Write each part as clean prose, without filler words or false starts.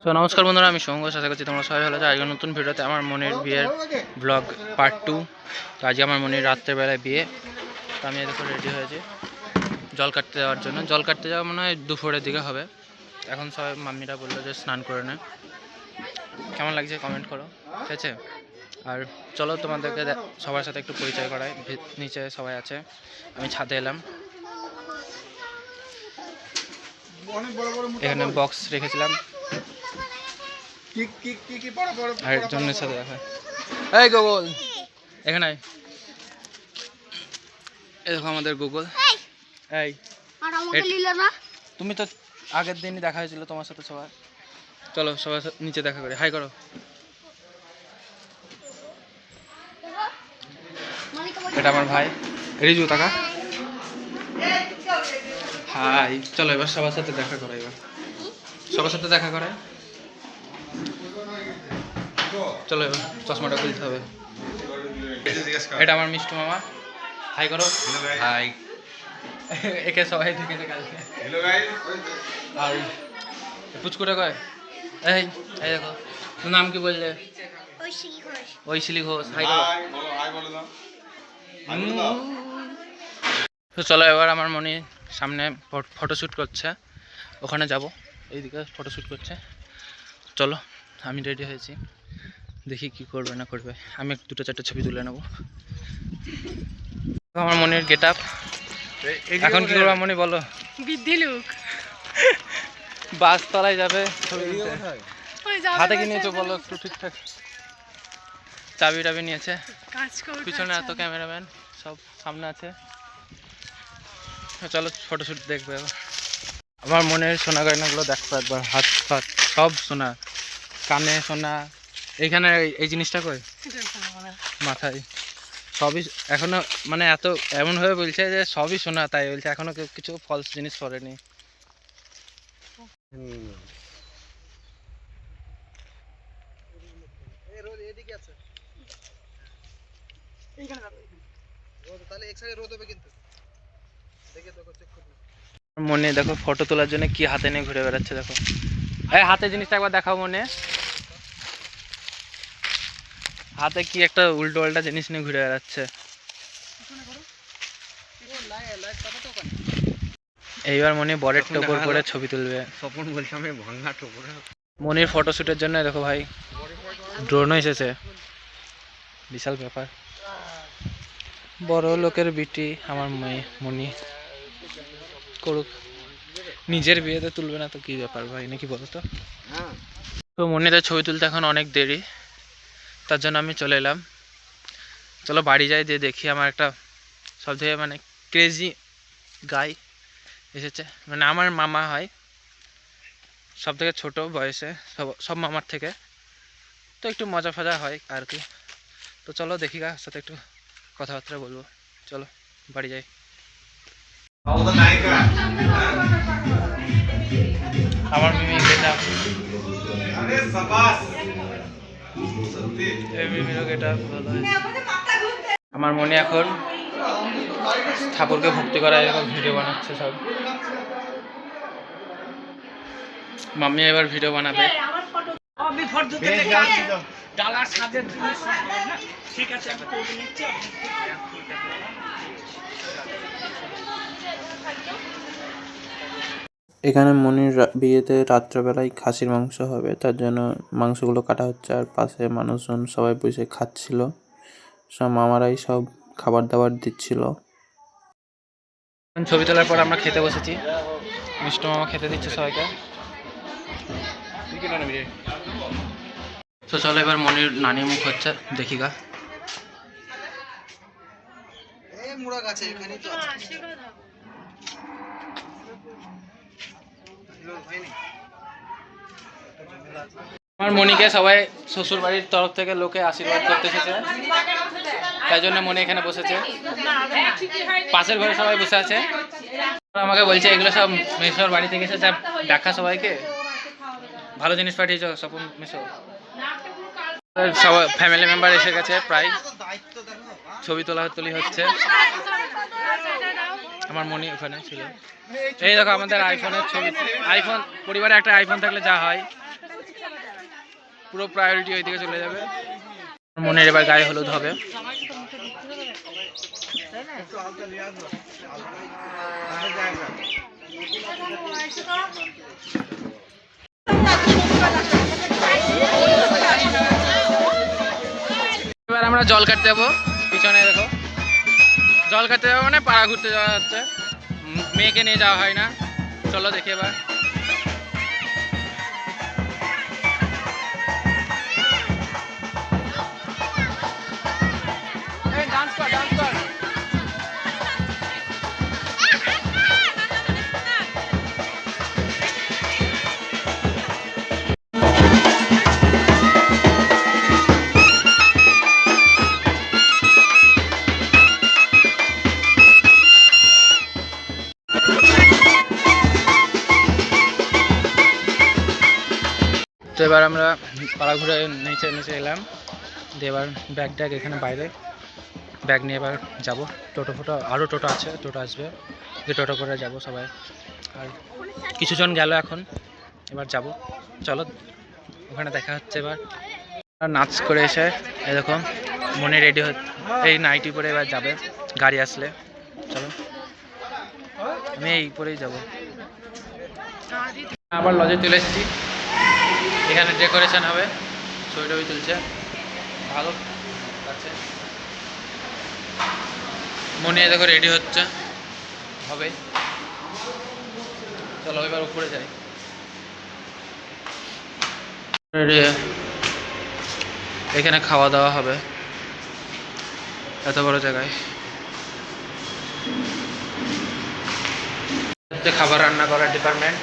তো নমস্কার বন্ধুরা, আমি শুভ আশা করছি তোমরা সবাই ভালো আছো। আজকে নতুন ভিডিওতে আমার মনির বিয়ের ব্লগ পার্ট 2। তো আজকে আমার মনির রাত্রেবেলায় বিয়ে। তো আমি দেখো রেডি হয়েছি জল কাটতে যাওয়ার জন্য। জল কাটতে যাওয়া মনে হয় দুপুরের দিকে হবে। এখন সবাই মাম্মিরা বললো যে স্নান করে নে। কেমন লাগছে কমেন্ট করো, ঠিক আছে? আর চলো তোমাদেরকে সবার সাথে একটু পরিচয় করাই। নিচে সবাই আছে, আমি ছাদে এলাম। এখানে বক্স রেখেছিলাম আর একজনের সাথে দেখা। এই গুগল এখানে, এই দেখো আমাদের গুগল। এই তুমি তো আগের দিনই দেখা হয়েছিল তোমার সাথে সবার। চলো সবার নিচে দেখা করে হাই করো। এটা আমার ভাই রিজু, টাকা হাই। চলো এবার সবার সাথে দেখা করো, এবার সবার সাথে দেখা করে। চলো এবার চশমাটা খুলতে হবে। এটা আমার মিষ্টু মামা, হাই করো। হাই। একে সবাই দেখেছে কালকে। Hello guys. আর পুচকুটা কয়, এই এই দেখো, তোর নাম কি বললে? ঐশিলি ঘোষ। হাই করো। হাই বলো দাও। তো চলো এবার আমার মনি সামনে ফটোশ্যুট করছে, ওখানে যাব। এইদিকে ফটোশ্যুট করছে। চলো আমি রেডি হয়েছি, দেখি কি করবে না করবে। আমি দুটো চারটে ছবি তুলে নেব। আমার মনির গেট আপ। এখন কি করবো মনি বলো? বৃদ্ধি লুক। বাস তলায় যাবে ছবি তুলতে। হাতে কি নিয়েছো বলো একটু ঠিকঠাক? চাবি টাবি নিয়েছে। পিছনে এত ক্যামেরাম্যান সব সামনে আছে। চলো ফটোশ্যুট দেখবে এবার। আমার মনের সোনা গয়নাগুলো দেখো একবার, হাত ফাত সব সোনা, কানে সোনা। এইখানে এই জিনিসটা কই মাথায় সবই এখনো, মানে এত এমন ভাবে বলছে যে সবই সোনা, তাই বলছে এখনো কেউ কিছু ফলস জিনিস পরেনি। মনে দেখো ফটো তোলার জন্য কি হাতে নিয়ে ঘুরে বেড়াচ্ছে, দেখো এই হাতে জিনিসটা একবার দেখাও মনে। হাতে কি একটা উল্টো পাল্টা জিনিস নিয়ে ঘুরে বেড়াচ্ছে। এইবার মনে বরের টোপর করে ছবি তুলবে। স্বপন বলছে আমি ভাঙা টোপর। মনির ফটোশুটের জন্য দেখো ভাই ড্রোন এসেছে, বিশাল ব্যাপার। বড় লোকের বিটি আমার মেয়ে মনি, করুক। নিজের বিয়েতে তুলবে না তো কি ব্যাপার ভাই, নাকি বলো তো? তো মনিদের ছবি তুলতে এখন অনেক দেরি, তার জন্য আমি চলে এলাম। চলো বাড়ি যাই, দিয়ে দেখি আমার একটা সবথেকে মানে ক্রেজি গাই এসেছে। মানে আমার মামা হয়, সব থেকে ছোটো বয়সে, সব মামার থেকে। তো একটু মজা ফজা হয় আর কি। তো চলো দেখি কার সাথে একটু কথাবার্তা বলবো। চলো বাড়ি যাই। আমার মিমি গেটা, আমার মনে এখন ঠাকুরকে ভক্তি করা এরকম ভিডিও বানাচ্ছে সব। মাম্মি এবার ভিডিও বানাবে। এখানে মনির বিয়েতে রাত্রেবেলায় খাসির মাংস হবে, তার জন্য মাংসগুলো কাটা হচ্ছে। আর পাশে মানুষজন সবাই বসে খাচ্ছিল, সব মামারাই সব খাবার দাবার দিচ্ছিল। ছবি তোলার পর আমরা খেতে বসেছি, মিষ্টি মামা খেতে দিচ্ছে সবাইকে। তো চলো এবার মনির নানি মুখ হচ্ছে, দেখি গা। আমার মনিকে সবাই শ্বশুর বাড়ির তরফ থেকে লোকে আশীর্বাদ করতে এসেছে, তাই জন্য মনি এখানে বসেছে। পাশের ঘরে সবাই বসে আছে। আমাকে বলছে এগুলো সব মেসোর বাড়ি থেকে এসেছে, দেখা সবাইকে ভালো জিনিস পাঠিয়েছ স্বপন মেসো। সবাই ফ্যামিলি মেম্বার এসে গেছে প্রায়, ছবি তোলাতুলি হচ্ছে। আমার মনি ওখানে ছিল। এই দেখো আমাদের আইফোনের ছবি, আইফোন পরিবারে একটা আইফোন থাকলে যা হয়। পুরো প্রায়োরিটি ওইদিকে চলে যাবে। মনের এবার গায়ে হলুদ হবে। এবার আমরা জল কাটতে যাবো। পিছনে দেখো জল কাটতে যাবো মানে পাড়া ঘুরতে যাওয়া হচ্ছে। মেয়েকে নিয়ে যাওয়া হয় না। চলো দেখি এবার। তো এবার আমরা পাড়া ঘুরে নিচে নিচে এলাম। দিয়ে এবার ব্যাগ ট্যাগ এখানে বাইরে ব্যাগ নিয়ে এবার যাবো। টোটো ফোটো আরও টোটো আছে, টোটো আসবে, যে টোটো করে যাব সবাই। আর কিছুজন গেল এখন, এবার যাব। চলো ওখানে দেখা হচ্ছে। এবার নাচ করে এসে এরকম মনে রেডি এই নাইটি পরে এবার যাবে গাড়ি আসলে। চলো আমি এই পরেই যাব। আবার লজে চলে এসেছি। এখানে ডেকোরেশন হবে, ছবি টবি তুলছে, ভালো আছে। মনে দেখো রেডি হচ্ছে হবে। চলো এবার উপরে যাই। এখানে খাওয়া দাওয়া হবে এত বড় জায়গায়। খাবার রান্না করার ডিপার্টমেন্ট।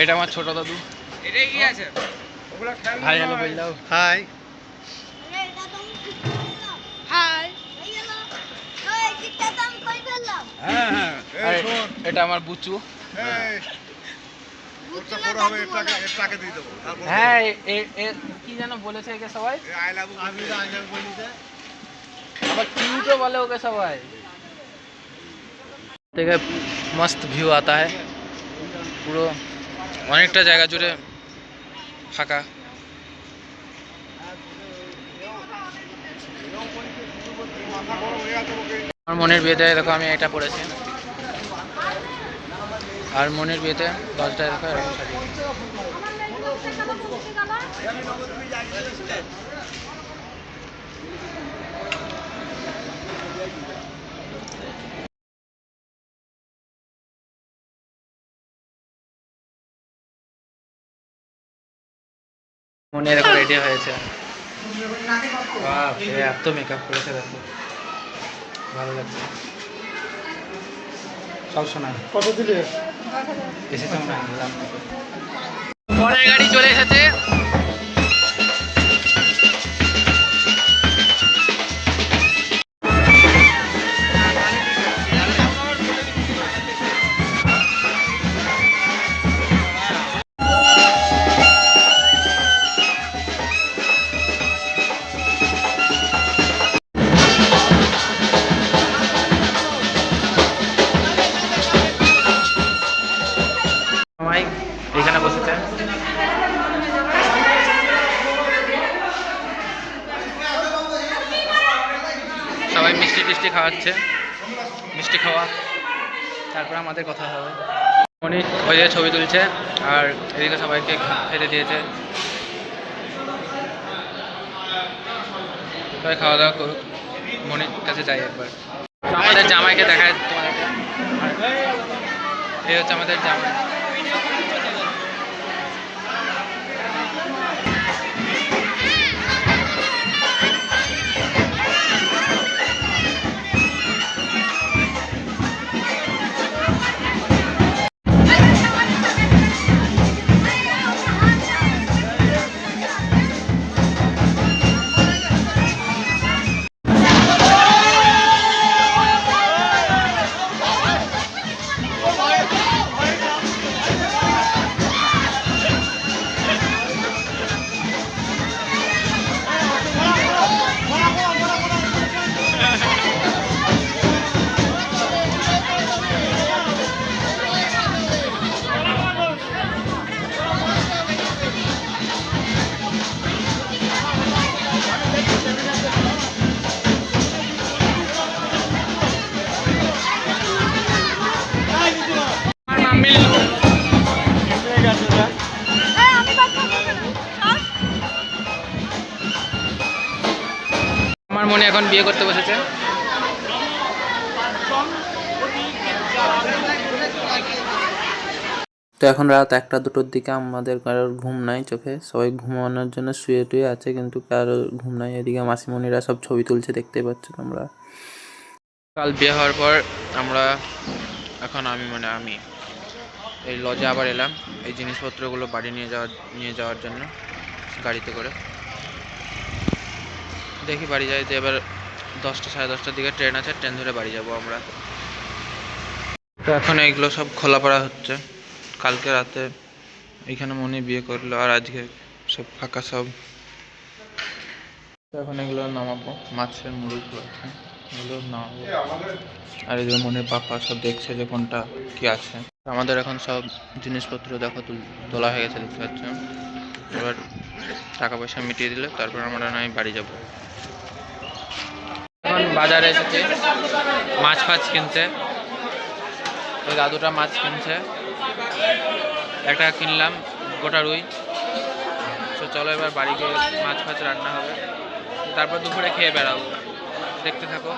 এটা আমার ছোট দাদু। এটাই কি আছে? হাই হ্যালো বল দাও। High high. এটা আমার বুচু। হ্যাঁ কি যেন বলেছে একে সবাই, আবার কিউটও বলে ওকে সবাই। দেখে মস্ত ভিউ আতা है। পুরো অনেকটা জায়গা জুড়ে ফাঁকা। আমার মনের বিয়েতে দেখো আমি এটা পড়েছি। আর মনের বিয়েতে 10টায় দেখো এরকম শাড়ি। মনে দেখো রেডি হয়েছে। এত মেকআপ করেছে দেখো, ভালো লাগছে। সব শোনায় কত দিলে এসেছে মনে হয়। পরের গাড়ি চলে এসেছে। এখানে বসেছে। সবাই মিষ্টি টিষ্টি খাওয়াচ্ছে, মিষ্টি খাওয়া, তারপর আমাদের কথা হবে। উনি ওই যে ছবি তুলছে আর এদিকে সবাইকে খেতে দিয়েছে। সবাই খাওয়া দাওয়া করুক, মনির কাছে যাই একবার। আমাদের জামাইকে দেখায় তোমাদেরকে। এই হচ্ছে আমাদের জামাই। আমার মনে এখন বিয়ে করতে বসেছে। তো এখন রাত 1টা-2টোর দিকে, আমাদের কারোর ঘুম নাই চোখে, সবাই ঘুমানোর জন্য শুয়ে টুয়ে আছে, কিন্তু কারোর ঘুম নাই। এদিকে মাসিমণিরা সব ছবি তুলছে, দেখতে পাচ্ছ তোমরা। কাল বিয়ে হওয়ার পর আমরা আমি এই লজে আবার এলাম এই জিনিসপত্রগুলো বাড়ি নিয়ে যাওয়ার জন্য গাড়িতে করে। দেখি বাড়ি যাই, যে এবার 10টা সাড়ে 10টার দিকে ট্রেন আছে, ট্রেন ধরে বাড়ি যাব আমরা। তো এখন এইগুলো সব খোলা পড়া হচ্ছে। কালকে রাতে এইখানে মনে বিয়ে করলো, আর আজকে সব ফাঁকা সব। তো এখন এগুলো নামাবো, মাছের মুড়িগুলো আছে এগুলো নামাবো। আর এদের মনে পাপা সব দেখছে যে কোনটা কি আছে। আমাদের এখন সব জিনিসপত্র দেখো তোলা হয়ে গেছে, দেখতে পাচ্ছ। এবার টাকা পয়সা মিটিয়ে দিলে তারপর আমরা নয় বাড়ি যাব। এখন বাজারে এসেছি মাছ ফাছ কিনতে। ওই দাদুটা মাছ কিনছে, একটা কিনলাম গোটা রুই। তো চলো এবার বাড়ি গিয়ে মাছ ফাছ রান্না হবে, তারপর দুপুরে খেয়ে বেড়াবো। দেখতে থাকো।